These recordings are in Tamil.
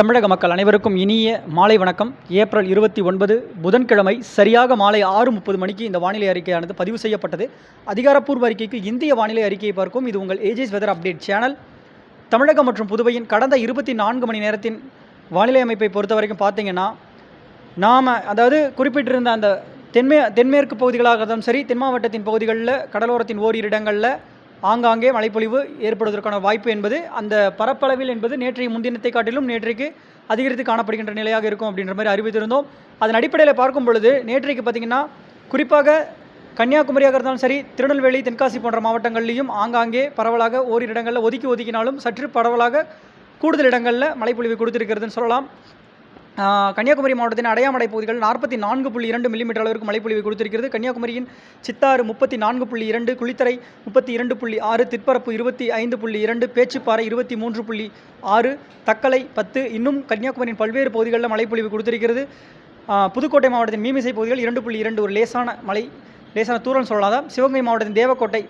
தமிழக மக்கள் அனைவருக்கும் இனிய மாலை வணக்கம். ஏப்ரல் 29 புதன்கிழமை சரியாக மாலை 6:30 மணிக்கு இந்த வானிலை அறிக்கையானது பதிவு செய்யப்பட்டது. அதிகாரப்பூர்வ அறிக்கைக்கு இந்திய வானிலை அறிக்கையை பார்க்கும் இது உங்கள் ஏஜிஸ் வெதர் அப்டேட் சேனல். தமிழகம் மற்றும் புதுவையின் கடந்த 24 மணி நேரத்தின் வானிலை அமைப்பை பொறுத்த வரைக்கும் பார்த்தீங்கன்னா, அதாவது குறிப்பிட்டிருந்த அந்த தென்மேற்கு பகுதிகளாக இருந்தாலும் சரி, தென் மாவட்டத்தின் பகுதிகளில் கடலோரத்தின் ஓரிரு இடங்களில் ஆங்காங்கே மழைப்பொழிவு ஏற்படுவதற்கான வாய்ப்பு என்பது அந்த பரப்பளவில் என்பது நேற்றைய முன்தினத்தை காட்டிலும் நேற்றைக்கு அதிகரித்து காணப்படுகின்ற நிலையாக இருக்கும் அப்படின்ற மாதிரி அறிவித்திருந்தோம். அதன் அடிப்படையில் பார்க்கும் பொழுது நேற்றைக்கு பார்த்திங்கன்னா, குறிப்பாக கன்னியாகுமரியாக இருந்தாலும் சரி, திருநெல்வேலி, தென்காசி போன்ற மாவட்டங்கள்லேயும் ஆங்காங்கே பரவலாக ஓரிரு இடங்களில் ஒதுக்கினாலும் சற்று பரவலாக கூடுதல் இடங்களில் மழைப்பொழிவு கொடுத்திருக்கிறதுன்னு சொல்லலாம். கன்னியாகுமரி மாவட்டத்தின் அடையாமடை பகுதிகள் 44.2 மில்லிமீட்டர் அளவிற்கு மழைப்பொழிவு கொடுத்திருக்கிறது. கன்னியாகுமரியின் சித்தாறு 34.2, குளித்தரை 32.6, திற்பரப்பு 25.2, பேச்சுப்பாறை 23.6, தக்கலை 10. இன்னும் கன்னியாகுமரியின் பல்வேறு பகுதிகளில் மழைப்பொழிவு கொடுத்திருக்கிறது. புதுக்கோட்டை மாவட்டத்தின் மீமிசை பகுதிகள் 2.2 ஒரு லேசான தூரல் சொல்லலாம். சிவகங்கை மாவட்டத்தின் தேவக்கோட்டை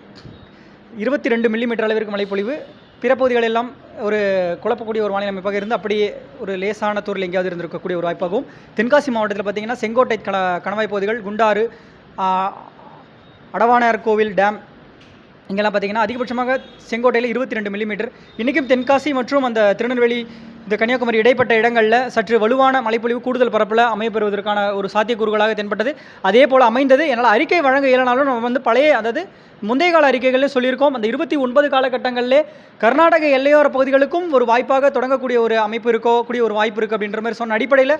22 மில்லிமீட்டர் அளவிற்கு மழைப்பொழிவு. பிற பகுதிகள் எல்லாம் ஒரு குழப்பக்கூடிய ஒரு வானிலை அமைப்பாக இருந்து அப்படியே ஒரு லேசான தூரில் எங்கேயாவது இருந்திருக்கக்கூடிய ஒரு வாய்ப்பாகவும். தென்காசி மாவட்டத்தில் பார்த்திங்கன்னா, செங்கோட்டை கணவாய் பகுதிகள், குண்டாறு, அடவானையார் கோவில் டேம் இங்கெல்லாம் பார்த்திங்கன்னா அதிகபட்சமாக செங்கோட்டையில் 22 மில்லிமீட்டர். இன்றைக்கும் தென்காசி மற்றும் அந்த திருநெல்வேலி, இந்த கன்னியாகுமரி இடைப்பட்ட இடங்களில் சற்று வலுவான மழைப்பொழிவு கூடுதல் பரப்பில் அமையப்பெறுவதற்கான ஒரு சாத்தியக்கூறுகளாக தென்பட்டது. அதே போல் அமைந்தது. என்னால் அறிக்கை வழங்க இயலனாலும் நம்ம பழைய, அதாவது முந்தைய கால அறிக்கைகளில் சொல்லியிருக்கோம். அந்த 29 காலகட்டங்களிலே கர்நாடக எல்லையோர பகுதிகளுக்கும் ஒரு வாய்ப்பாக தொடங்கக்கூடிய ஒரு அமைப்பு இருக்கக்கூடிய ஒரு வாய்ப்பு இருக்குது அப்படின்ற மாதிரி சொன்ன அடிப்படையில்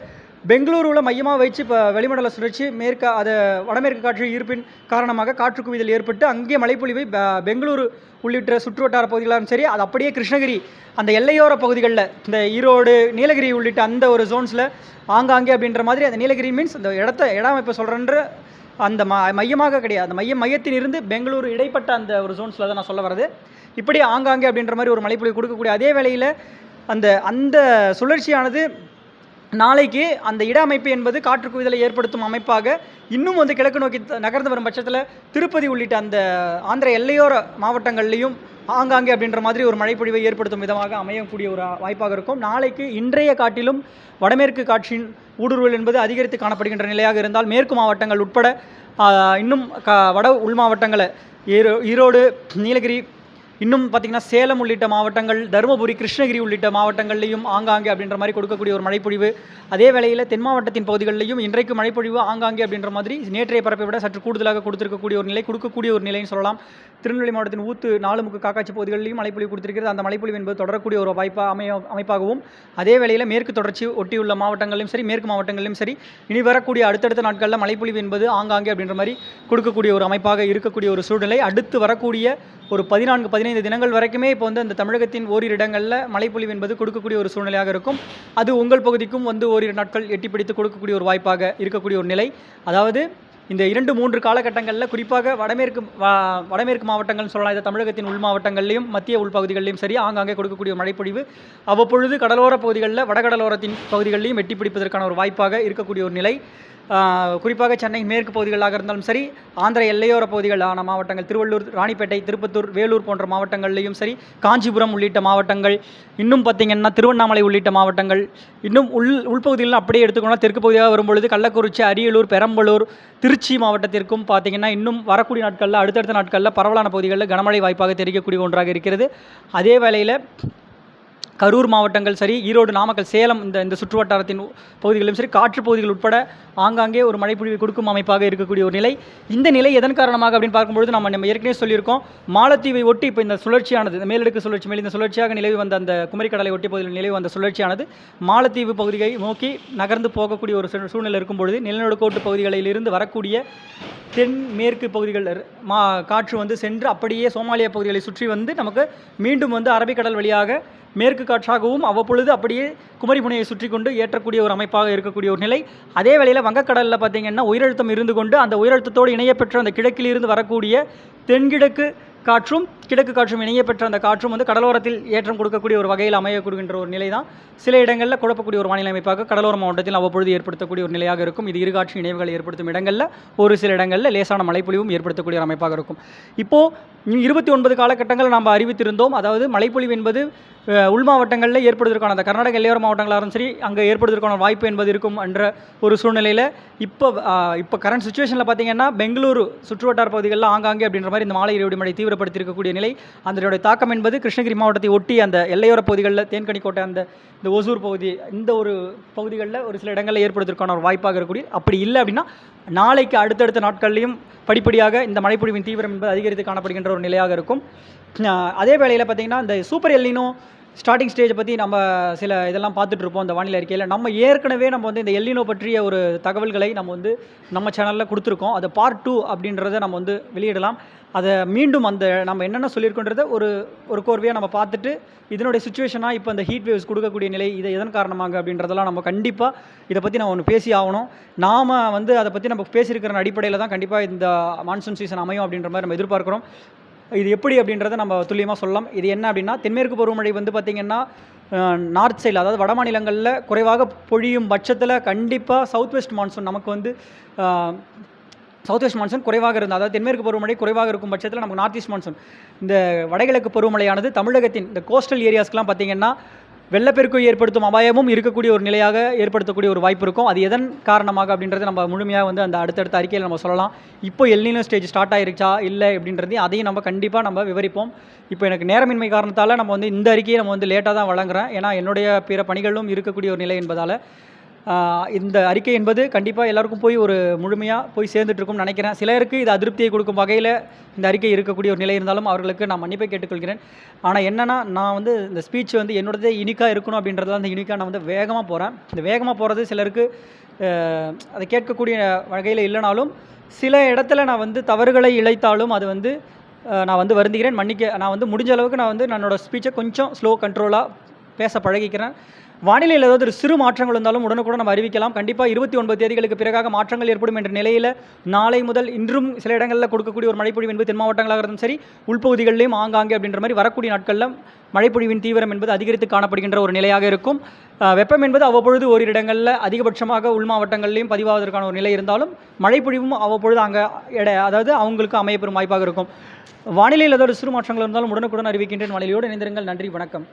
பெங்களூருவில் மையமாக வைத்து இப்போ வளிமண்டல சுழற்சி வடமேற்கு காற்று ஈர்ப்பின் காரணமாக காற்று குவிதல் ஏற்பட்டு அங்கே மழைப்பொழிவை பெங்களூரு உள்ளிட்ட சுற்றுவட்டார பகுதிகளாலும் சரி, அது அப்படியே கிருஷ்ணகிரி அந்த எல்லையோர பகுதிகளில் இந்த ஈரோடு, நீலகிரி உள்ளிட்ட அந்த ஒரு ஜோன்ஸில் ஆங்காங்கே அப்படின்ற மாதிரி, அந்த நீலகிரி மீன்ஸ் அந்த இடம் இப்போ சொல்கிறேன்ற அந்த மையமாக கிடையாது, அந்த மையத்தில் இருந்து பெங்களூரு இடைப்பட்ட அந்த ஒரு ஜோன்ஸில் தான் நான் சொல்ல வரது. இப்படி ஆங்காங்கே அப்படின்ற மாதிரி ஒரு மழைப்பொழிவு கொடுக்கக்கூடிய அதே வேளையில் அந்த சுழற்சியானது நாளைக்கு அந்த இட அமைப்பு என்பது காற்று குவிதலை ஏற்படுத்தும் அமைப்பாக இன்னும் கிழக்கு நோக்கி நகர்ந்து வரும் பட்சத்தில் திருப்பதி உள்ளிட்ட அந்த ஆந்திர எல்லையோர மாவட்டங்கள்லேயும் ஆங்காங்கே அப்படின்ற மாதிரி ஒரு மழைப்பொழிவை ஏற்படுத்தும் விதமாக அமையக்கூடிய ஒரு வாய்ப்பாக இருக்கும். நாளைக்கு இன்றைய காட்டிலும் வடமேற்கு காற்றின் ஊடுருவல் என்பது அதிகரித்து காணப்படுகின்ற நிலையாக இருந்தால் மேற்கு மாவட்டங்கள் உட்பட இன்னும் வட உள் மாவட்டங்களை ஈரோடு, நீலகிரி, இன்னும் பார்த்திங்கன்னா சேலம் உள்ளிட்ட மாவட்டங்கள், தருமபுரி, கிருஷ்ணகிரி உள்ளிட்ட மாவட்டங்கள்லேயும் ஆங்காங்கே அப்படின்ற மாதிரி கொடுக்கக்கூடிய ஒரு மழைப்பொழிவு. அதே வேளையில் தென் மாவட்டத்தின் பகுதிகளிலையும் இன்றைக்கு மழைப்பொழிவு ஆங்காங்கே அப்படின்ற மாதிரி நேற்றைய பரப்பை விட சற்று கூடுதலாக கொடுக்கக்கூடிய ஒரு நிலைன்னு சொல்லலாம். திருநெல்வேலி மாவட்டத்தின் ஊத்து, நாலுமுக்கு, காக்காட்சி பகுதிகளிலையும் மழைப்பொழிவு கொடுத்திருக்கிறது. அந்த மழைப்பொழிவு என்பது தொடரக்கூடிய ஒரு அமைப்பாகவும் அதே வேளையில் மேற்கு தொடர்ச்சி ஒட்டியுள்ள மாவட்டங்களிலும் சரி, மேற்கு மாவட்டங்களிலும் சரி, இனி வரக்கூடிய அடுத்தடுத்த நாட்களில் மழைப்பொழிவு என்பது ஆங்காங்கே அப்படின்ற மாதிரி கொடுக்கக்கூடிய ஒரு அமைப்பாக இருக்கக்கூடிய ஒரு சூழ்நிலை. அடுத்து வரக்கூடிய ஒரு 14-15 தினங்கள் வரைக்குமே இப்போ அந்த தமிழகத்தின் ஓரிரு இடங்களில் மழைப்பொழிவு என்பது கொடுக்கக்கூடிய ஒரு சூழ்நிலையாக இருக்கும். அது உங்கள் பகுதிக்கும் ஓரிரு நாட்கள் எட்டி பிடித்து கொடுக்கக்கூடிய ஒரு வாய்ப்பாக இருக்கக்கூடிய ஒரு நிலை. அதாவது இந்த 2-3 காலகட்டங்களில் குறிப்பாக வடமேற்கு மாவட்டங்கள் சொல்லலாம், இந்த தமிழகத்தின் உள் மாவட்டங்கள்லையும் மத்திய உள்பகுதிகளிலும் சரி ஆங்காங்கே கொடுக்கக்கூடிய மழைப்பொழிவு அவ்வப்பொழுது கடலோர பகுதிகளில், வடகடலோரத்தின் பகுதிகளிலும் எட்டி பிடிப்பதற்கான ஒரு வாய்ப்பாக இருக்கக்கூடிய ஒரு நிலை. குறிப்பாக சென்னை மேற்கு பகுதிகளாக இருந்தாலும் சரி, ஆந்திர எல்லையோர பகுதிகளான மாவட்டங்கள் திருவள்ளூர், ராணிப்பேட்டை, திருப்பத்தூர், வேலூர் போன்ற மாவட்டங்கள்லேயும் சரி, காஞ்சிபுரம் உள்ளிட்ட மாவட்டங்கள், இன்னும் பார்த்திங்கன்னா திருவண்ணாமலை உள்ளிட்ட மாவட்டங்கள், இன்னும் உள்பகுதிகளில் அப்படியே எடுத்துக்கோனா தெற்கு பகுதியாக வரும்பொழுது கள்ளக்குறிச்சி, அரியலூர், பெரம்பலூர், திருச்சி மாவட்டத்திற்கும் பார்த்திங்கன்னா இன்னும் வரக்கூடிய நாட்களில் அடுத்தடுத்த நாட்களில் பரவலான பகுதிகளில் கனமழை வாய்ப்பாக தெரிவிக்கக்கூடிய ஒன்றாக இருக்கிறது. அதே வேளையில் கரூர் மாவட்டங்கள் சரி, ஈரோடு, நாமக்கல், சேலம் இந்த சுற்றுவட்டாரத்தின் பகுதிகளிலும் சரி, காற்று பகுதிகள் உட்பட ஆங்காங்கே ஒரு மழைப்பொழிவு கொடுக்கும் அமைப்பாக இருக்கக்கூடிய ஒரு நிலை. இந்த நிலை எதன் காரணமாக அப்படின்னு பார்க்கும்பொழுது நம்ம ஏற்கனவே சொல்லியிருக்கோம், மாலத்தீவை ஒட்டி இப்போ இந்த சுழற்சியானது, இந்த மேலடுக்கு சுழற்சி மேல் இந்த சுழற்சியாக நிலவி வந்த அந்த குமரிக்கடலை ஒட்டி பகுதியில் நிலவி வந்த சுழற்சியானது மாலத்தீவு பகுதியை நோக்கி நகர்ந்து போகக்கூடிய ஒரு சூழ்நிலை இருக்கும் பொழுது நிலநடுக்கோட்டு பகுதிகளிலிருந்து வரக்கூடிய தென்மேற்கு பகுதிகள் காற்று சென்று அப்படியே சோமாலியா பகுதிகளை சுற்றி நமக்கு மீண்டும் அரபிக்கடல் வழியாக மேற்கு காற்றாகவும் அவ்வப்பொழுது அப்படியே குமரிமுனையை சுற்றி கொண்டு ஏற்றக்கூடிய ஒரு அமைப்பாக இருக்கக்கூடிய ஒரு நிலை. அதே வேளையில் வங்கக்கடலில் பார்த்திங்கன்னா உயரழுத்தம் இருந்து கொண்டு அந்த உயரழுத்தத்தோடு இணையப்பெற்ற அந்த கிழக்கிலிருந்து வரக்கூடிய தென்கிழக்கு காற்றும் கிழக்கு காற்றும் இணையப்பெற்ற அந்த காற்றும் கடலோரத்தில் ஏற்றம் கொடுக்கக்கூடிய ஒரு வகையில் அமையக்கூடிய ஒரு நிலை தான் சில இடங்களில் குழப்பக்கூடிய ஒரு வானிலை அமைப்பாக கடலோர மாவட்டத்தில் அவ்வப்பொழுது ஏற்படுத்தக்கூடிய ஒரு நிலையாக இருக்கும். இது இருகாற்று இணைவுகளை ஏற்படுத்தும் இடங்களில் ஒரு சில இடங்களில் லேசான மழைப்பொழிவும் ஏற்படுத்தக்கூடிய ஒரு அமைப்பாக இருக்கும். இப்போது 29 காலகட்டங்கள் நாம் அறிவித்திருந்தோம். அதாவது மழைப்பொழிவு என்பது உள் மாவட்டங்களில் ஏற்படுவதற்கான அந்த கர்நாடக எல்லையோர மாவட்டங்களாக இருந்தாலும் சரி அங்கே ஏற்படுவதற்கான வாய்ப்பு என்பது இருக்கும் என்ற ஒரு சூழ்நிலையில் இப்போ கரண்ட் சுச்சுவேஷனில் பார்த்தீங்கன்னா பெங்களூரு சுற்றுவட்டார பகுதிகளில் ஆங்காங்கே அப்படின்ற மாதிரி இந்த மாலை இடி மழை தீவிரப்படுத்தியிருக்கக்கூடிய நிலை, அதனுடைய தாக்கம் என்பது கிருஷ்ணகிரி மாவட்டத்தை ஒட்டி அந்த எல்லையோர பகுதிகளில் தேன்கனிக்கோட்டை இந்த ஒசூர் பகுதி இந்த ஒரு பகுதிகளில் ஒரு சில இடங்களில் ஏற்படுவதற்கான ஒரு வாய்ப்பாக இருக்கக்கூடிய, அப்படி இல்லை அப்படின்னா நாளைக்கு அடுத்தடுத்த நாட்கள்லையும் படிப்படியாக இந்த மழைப்பொழிவின் தீவிரம் என்பது அதிகரித்து காணப்படுகின்ற ஒரு நிலையாக இருக்கும். அதே வேளையில் பார்த்திங்கன்னா இந்த சூப்பர் எல்லினோ ஸ்டார்டிங் ஸ்டேஜை பற்றி நம்ம சில இதெல்லாம் பார்த்துட்ருப்போம் இந்த வானிலை அறிக்கையில். நம்ம ஏற்கனவே நம்ம வந்து இந்த எல்லினோ பற்றிய ஒரு தகவல்களை நம்ம சேனலில் கொடுத்துருக்கோம். அதை பார்ட் 2 அப்படின்றத நம்ம வந்து வெளியிடலாம். அதை மீண்டும் நம்ம என்னென்ன சொல்லியிருக்கோன்றதை ஒரு கோர்வையாக நம்ம பார்த்துட்டு இதனுடைய சுச்சுவேஷனாக இப்போ இந்த ஹீட் வேவ்ஸ் கொடுக்கக்கூடிய நிலை இதை எதன் காரணமாக அப்படின்றதெல்லாம் நம்ம கண்டிப்பாக இதை பற்றி நம்ம ஒன்று பேசி ஆகணும். நாம் வந்து அதை பற்றி நம்ம பேசியிருக்கிற அடிப்படையில் தான் கண்டிப்பாக இந்த மான்சூன் சீசன் அமையும் அப்படின்ற மாதிரி நம்ம எதிர்பார்க்குறோம். இது எப்படி அப்படின்றத நம்ம துல்லியமாக சொல்லலாம். இது என்ன அப்படின்னா, தென்மேற்கு பருவமழை வந்து பார்த்திங்கன்னா நார்த் சைடில், அதாவது வட மாநிலங்களில் குறைவாக பொழியும் பட்சத்தில் கண்டிப்பாக சவுத் வெஸ்ட் மான்சூன் நமக்கு வந்து சவுத் வெஸ்ட் மான்சூன் குறைவாக இருந்தால், அதாவது தென்மேற்கு பருவமழை குறைவாக இருக்கும் பட்சத்தில் நமக்கு நார்த் ஈஸ்ட் மான்சூன் இந்த வடகிழக்கு பருவமழையானது தமிழகத்தின் இந்த கோஸ்டல் ஏரியாஸ்க்கெலாம் பார்த்திங்கன்னா வெள்ளப்பெருக்கு ஏற்படுத்தும் அபாயமும் இருக்கக்கூடிய ஒரு நிலையாக ஏற்படுத்தக்கூடிய ஒரு வாய்ப்பு இருக்கும். அது எதன் காரணமாக அப்படின்றது நம்ம முழுமையாக வந்து அந்த அடுத்தடுத்த அறிக்கையில் நம்ம சொல்லலாம். இப்போ எல்னினோ ஸ்டேஜ் ஸ்டார்ட் ஆயிருச்சா இல்லை அப்படின்றதையும் அதையும் நம்ம கண்டிப்பாக நம்ம விவரிப்போம். இப்போ எனக்கு நேரமின்மை காரணத்தால் நம்ம வந்து இந்த அறிக்கையை நம்ம வந்து லேட்டாக தான் வழங்குறேன். ஏன்னா என்னுடைய பிற பணிகளும் இருக்கக்கூடிய ஒரு நிலை என்பதால் இந்த அறிக்கை என்பது கண்டிப்பாக எல்லாருக்கும் போய் ஒரு முழுமையாக போய் சேர்ந்துட்டுருக்கும்னு நினைக்கிறேன். சிலருக்கு இது அதிருப்தியை கொடுக்கும் வகையில் இந்த அறிக்கை இருக்கக்கூடிய ஒரு நிலை இருந்தாலும் அவர்களுக்கு நான் மன்னிப்பை கேட்டுக்கொள்கிறேன். ஆனால் என்னென்னா, நான் வந்து இந்த ஸ்பீச் வந்து என்னோடதே யூனிக்காக இருக்கணும் அப்படின்றதுல அந்த யூனிக்காக நான் வந்து வேகமாக போகிறேன். இந்த வேகமாக போகிறது சிலருக்கு அதை கேட்கக்கூடிய வகையில் இல்லைனாலும் சில இடத்துல நான் வந்து தவறுகளை இழைத்தாலும் அது வந்து நான் வந்து வருந்துகிறேன், நான் வந்து முடிஞ்ச அளவுக்கு நான் வந்து என்னோடய ஸ்பீச்சை கொஞ்சம் ஸ்லோ கண்ட்ரோலாக பேச பழகிக்கிறேன். வானிலையில் ஏதாவது ஒரு சிறு மாற்றங்கள் இருந்தாலும் உடனுக்குடன் நம்ம அறிவிக்கலாம். கண்டிப்பாக 29 தேதிகளுக்கு பிறகாக மாற்றங்கள் ஏற்படும் என்ற நிலையில் நாளை முதல் இன்றும் சில இடங்களில் கொடுக்கக்கூடிய ஒரு மழைப்பொழிவு என்பது தென் மாவட்டங்களாக இருந்தாலும் சரி உள்பகுதிகளிலும் ஆங்காங்கே அப்படின்ற மாதிரி வரக்கூடிய நாட்களில் மழைப்பொழிவின் தீவிரம் என்பது அதிகரித்து காணப்படுகின்ற ஒரு நிலையாக இருக்கும். வெப்பம் என்பது அவ்வப்பொழுது ஓரிரு இடங்களில் அதிகபட்சமாக உள் மாவட்டங்களிலையும் பதிவாவதற்கான ஒரு நிலை இருந்தாலும் மழைப்பொழிவும் அவ்வப்பொழுது அங்கே அதாவது அவங்களுக்கு அமையப்பெறும் வாய்ப்பாக இருக்கும். வானிலையில் ஏதாவது சிறு மாற்றங்கள் இருந்தாலும் உடனுக்குடன் அறிவிக்கின்றேன். வானிலையோடு இணைந்திருங்கள். நன்றி, வணக்கம்.